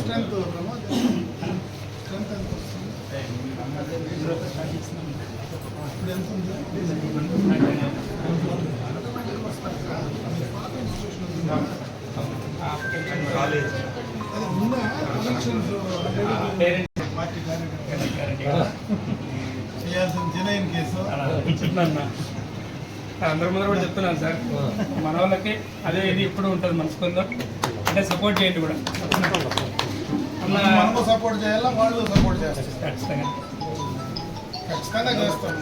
Strength strength ఎంత వస్తుంది? ఇప్పుడు ఎంత ఉంది? ఆటోమేటిక్గా వస్తారు కదా. పాత ఇన్స్టిట్యూషన్ అది ఉందా? కనెక్షన్స్ పార్టీ చేయాల్సిన జనైన్ కేసు అందరి ముందర కూడా చెప్తున్నాను సార్, మన వాళ్ళకి అదే ఇది ఇప్పుడు ఉంటుంది మన స్కూల్లో. అంటే సపోర్ట్ చేయండి కూడా, మనకు సపోర్ట్ చేయాలా, వాళ్ళు సపోర్ట్ చేస్తారు. ఖచ్చితంగా ఖచ్చితంగా చేస్తాం.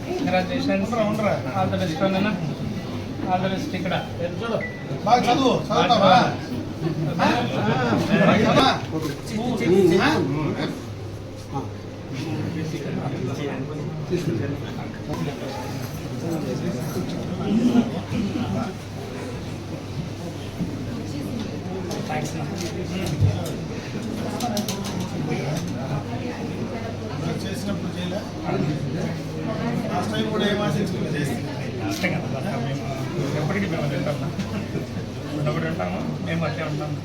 కంగ్రాచులేషన్స్, ఆల్ ద బెస్ట్ అన్న, ఆల్ ద బెస్ట్. ఇక్కడ బాగా చదువు, చదువుతావా? చేసినప్పుడు చేయలే, లాస్ట్ టైం కూడా ఏం ఆశించుకుని ఎప్పటికీ మేము అది ఉంటాము, ఉన్నప్పుడు ఉంటాము, మేము అట్లే ఉంటాము.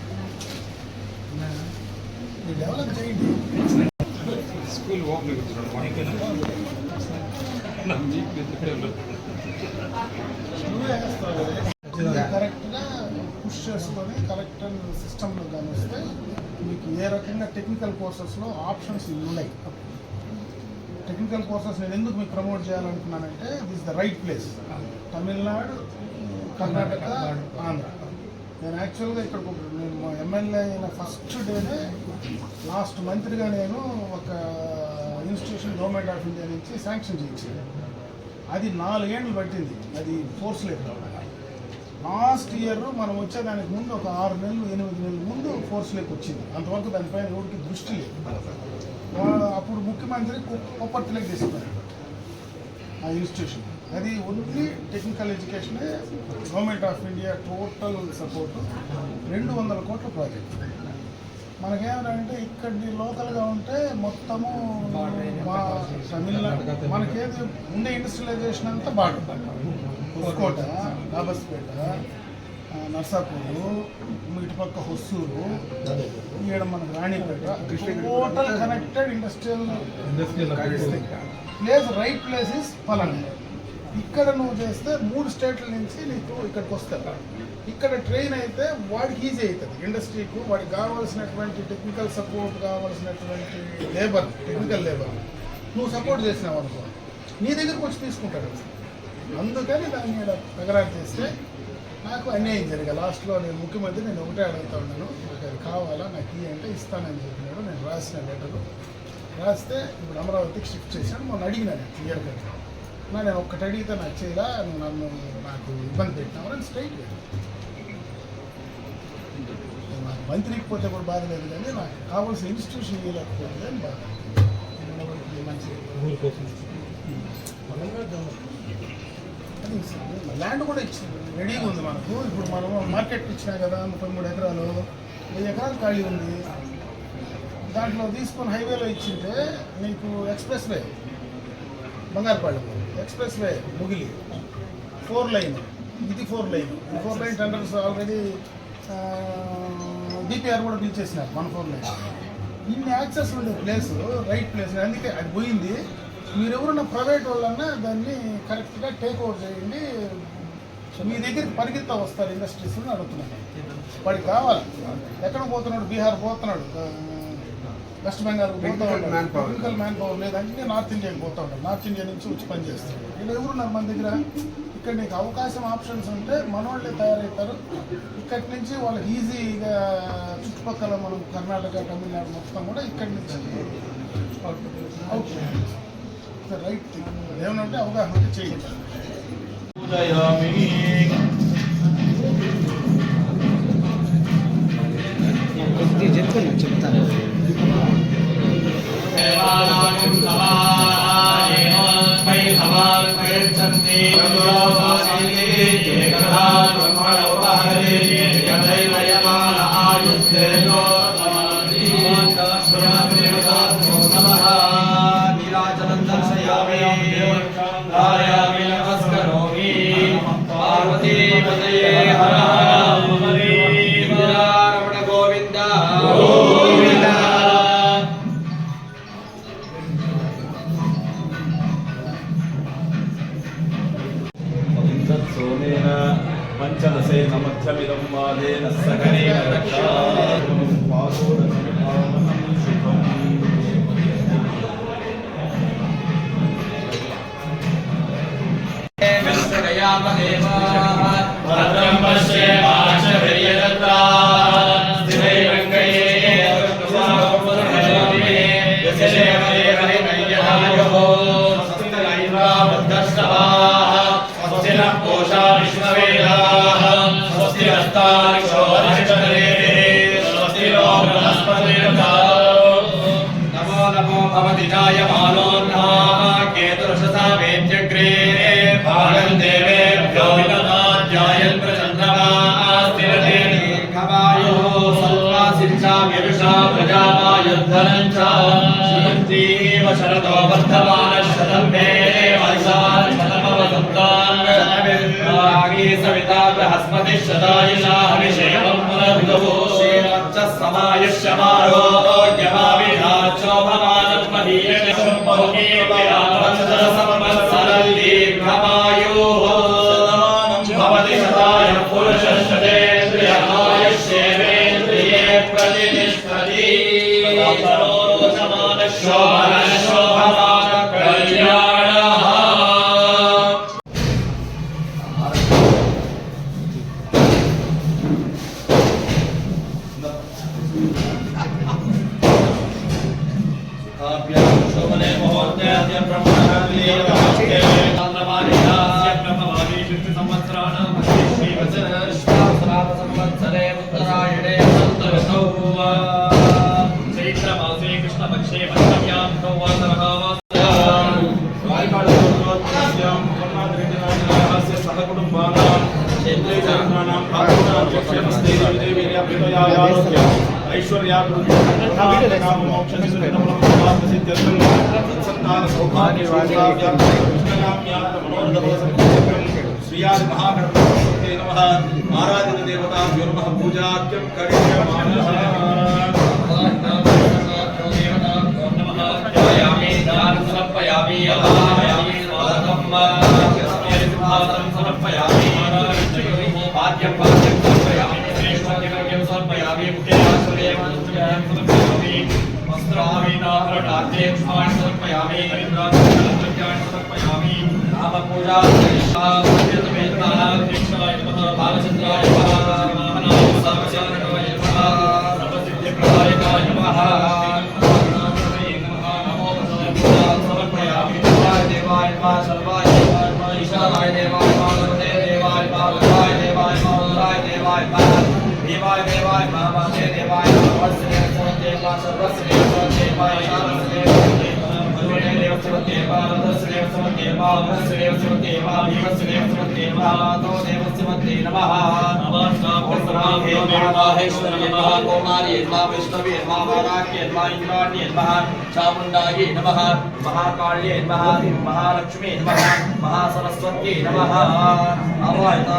డెవలప్ చేయండి. స్కూల్ కరెక్ట్గా పుష్ చేసుకొని కరెక్ట్ సిస్టంలో కానీ వస్తే మీకు ఏ రకంగా టెక్నికల్ కోర్సెస్లో ఆప్షన్స్ ఉన్నాయి. టెక్నికల్ కోర్సెస్ నేను ఎందుకు మీకు ప్రమోట్ చేయాలనుకున్నానంటే this the right place. Tamil Nadu, Karnataka, Andhra. నేను యాక్చువల్గా ఇక్కడ నేను ఎమ్మెల్యే అయిన ఫస్ట్ డేనే లాస్ట్ మంత్గా నేను ఒక ఇన్స్టిట్యూషన్ గవర్నమెంట్ ఆఫ్ ఇండియా నుంచి శాంక్షన్ చేయించాను. అది 4 ఏళ్ళు పట్టింది, అది ఫోర్స్ లేదు. లాస్ట్ ఇయర్ మనం వచ్చేదానికి ముందు ఒక 6 నెలలు 8 నెలల ముందు ఫోర్స్ లేక్ వచ్చింది. అంతవరకు దానిపైన ఎవరికి దృష్టి లేదు. అప్పుడు ముఖ్యమంత్రి కొప్పర్తిలోకి తీసుకున్నాడు ఆ ఇన్స్టిట్యూషన్. అది ఓన్లీ టెక్నికల్ ఎడ్యుకేషనే. Government of India total support 200 కోట్ల ప్రాజెక్ట్. మనకేమంటే ఇక్కడి లోకల్గా ఉంటే మొత్తము మా తమిళనాడు మనకేది ఉండే ఇండస్ట్రియలైజేషన్ అంతా బాగా ఉస్కోట, లాబస్పేట, నర్సాపూరు, ఇటుపక్క హొస్సూరు, ఈడ మనకు Ranipet, total connected industrial place. Right place is పలానా. ఇక్కడ నువ్వు చేస్తే 3 స్టేట్ల నుంచి నీకు ఇక్కడికి వస్తారు. ఇక్కడ ట్రైన్ అయితే వాడికి ఈజీ అవుతుంది ఇండస్ట్రీకు. వాడికి కావాల్సినటువంటి టెక్నికల్ సపోర్ట్, కావాల్సినటువంటి లేబర్, టెక్నికల్ లేబర్ నువ్వు సపోర్ట్ చేసినావు అనుకో, నీ దగ్గరకు వచ్చి తీసుకుంటాడు. అందుకని దాని మీద తగరారు చేస్తే నాకు అన్యాయం జరిగా. లాస్ట్లో నేను ముఖ్యమంత్రి నేను ఒకటే అడుగుతా ఉన్నాను, నాకు అది కావాలా, నాకు ఈ అంటే ఇస్తానని చెప్పినాడు. నేను రాసిన లెటరు రాస్తే ఇప్పుడు అమరావతికి షిఫ్ట్ చేశాను. మొన్న అడిగినాను క్లియర్ కట్, నేను ఒక్కటి అడిగితే నాకు చేయలా, నన్ను నాకు ఇబ్బంది పెట్టినామని స్ట్రైట్ లేదు. నాకు మంత్రికి పోతే కూడా బాధ లేదు, కానీ నాకు కావాల్సిన ఇన్స్టిట్యూషన్ ఇవ్వలేకపోతే అని బాధ. అది ల్యాండ్ కూడా ఇచ్చింది, రెడీగా ఉంది మనకు. ఇప్పుడు మనం మార్కెట్ ఇచ్చినా కదా, 33 ఎకరాలు, 1000 ఎకరాలు ఖాళీ ఉంది. దాంట్లో తీసుకొని హైవేలో ఇచ్చింటే నీకు expressway Bangarupadu, expressway Mugili, 4 line, ఇది 4 line. 4 line tenders already DPR కూడా పిలిచేసినారు. 4 లైన్ ఇన్ని యాక్సెస్ ఉండే ప్లేస్, రైట్ ప్లేస్. అందుకే అది పోయింది. మీరు ఎవరన్నా ప్రైవేట్ వాళ్ళన్నా దాన్ని కరెక్ట్గా టేక్ ఓవర్ చేయండి. మీ దగ్గరికి పరిగెత్తా వస్తారు ఇండస్ట్రీస్ అని అడుగుతున్నాను. వాడికి కావాలి. ఎక్కడ పోతున్నాడు? బీహార్ పోతున్నాడు, వెస్ట్ బెంగాల్ పోతూ ఉంటాడు, టెక్నికల్ మ్యాన్ పవర్ లేదు. అన్నీ నార్త్ ఇండియాకి పోతూ ఉంటాడు. నార్త్ ఇండియా నుంచి వచ్చి పనిచేస్తాడు. ఇక్కడ ఎవరున్నారు మన దగ్గర? ఇక్కడ నీకు అవకాశం, ఆప్షన్స్ ఉంటే మనోళ్ళే తయారవుతారు. ఇక్కడి నుంచి వాళ్ళకి ఈజీగా చుట్టుపక్కల మనం కర్ణాటక, తమిళనాడు మొత్తం కూడా ఇక్కడి నుంచి అవుట్ రైట్ థింగ్. ఏమనంటే అవగాహన ఉంటే చేయించాలి. చెప్తాను. पार्वती पते हर वृक्षमिदं वादेन सकलेन रक्षामि पादोदशमिभावनं शुभम् भद्रं पश्येमाशभिर्यजत्राः स्थिरैरङ्गैः स्वस्ति नः पूषा विश्ववेदाः स्वस्ति नस्तार्क्ष्यो अरिष्टनेमिः स्वस्ति नो बृहस्पतिर्दधातु नमो नमो भवति जायमानोऽन्नः केतुर्षसा वेद्यग्रे भागं देवेभ्यो विदधात्यायन् प्रचन्द्रमास्तिरते दीर्घमायुः सत्त्वा शिक्षा विरुषा प्रजामायुद्धनं च श्रीजीव शरदो वर्धमानः शतं मे वर्षान् शतमवसन्तान् शतविर्भागी सविता बृहस्पतिः शतायुषा हविषेवं पुनर्विदुः श्रीमच्चः समायुष्यमारोग्यमाविधाचोभमानं महीयते दीर्घमायुः भवति शताय पुरुषशतेन्द्रियमायुष्येवेन्द्रिये प्रतिष्ठति शोभनशोभमान कल्याणः शोभने मुहूर्ते अद्य ब्रह्मणः संवत्सरे उत्तरायणे सन्तऋतौ चैत्रमासे कृष्णपक्षे पञ्चम्यां प्रवासरः सहकुटुम्बानां क्षेत्रीयजनानां श्रीयादि महागणपते नमः आराधित देवताभ्यो नमः पूजाख्यं करिष्यामः समर्पयामि दानं समर्पयामि अवाहयामि स्वागतं समर्पयामि पाद्यं समर्पयामि श्रेष्ठं समर्पयामि मुख्यं समर्पयामि वस्त्राभीनाभरणाद्यं समर्पयामि समर्पयामि नामपूजा कृष्णाय नमः भावचन्द्राय नमः महानाम सर्वशरणाय नमः सर्वसिद्धिप्रदायकाय नमः समर्पयामि देवाय नमः सर्वाय देवाय नमः ईशानाय देवाय नमः सर्वदे देवाय नमः भद्राय देवाय नमः रुद्राय देवाय नमः देवाय देवाय नमः वासे देवाय नमः वत्सले सर्वदेवा सर्वस्वे सर्वदेवाय शारस्वे भगवते देवस्वते पारदस्वे सर्वते पावस्वे सर्वते पाविवस्वे सर्वते पातो देवस्वते नमः नमस्ते महेश्वरी नमः कौमारी नमः विष्णवे नमः वाराह्ये नमः इंद्राण्ये नमः चामुण्डायै नमः महाकाल्ये नमः महालक्ष्मी नमः महासरस्वत्यै नमः अवायता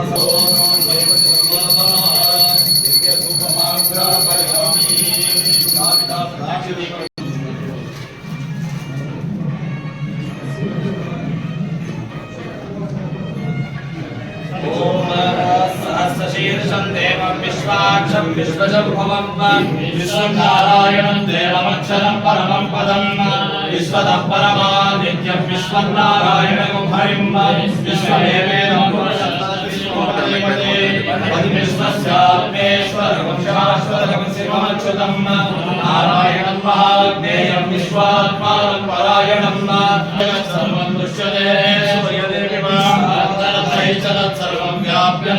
सहस्रशीर्षं देवं विश्वाक्षं विश्वशम्भवं विश्वं नारायणं देवमक्षरं परमं पदं विश्वतः परमा नित्यं विश्वं नारायणं हरिं विश्वमेवेदं पुरुषं विश्वस्यात्मेश्वरं शाश्वतं शिवमच्युतं नारायणं महाज्ञेयं विश्वात्मानं परायणं सर्वं दृश्यते सर्वं व्याप्य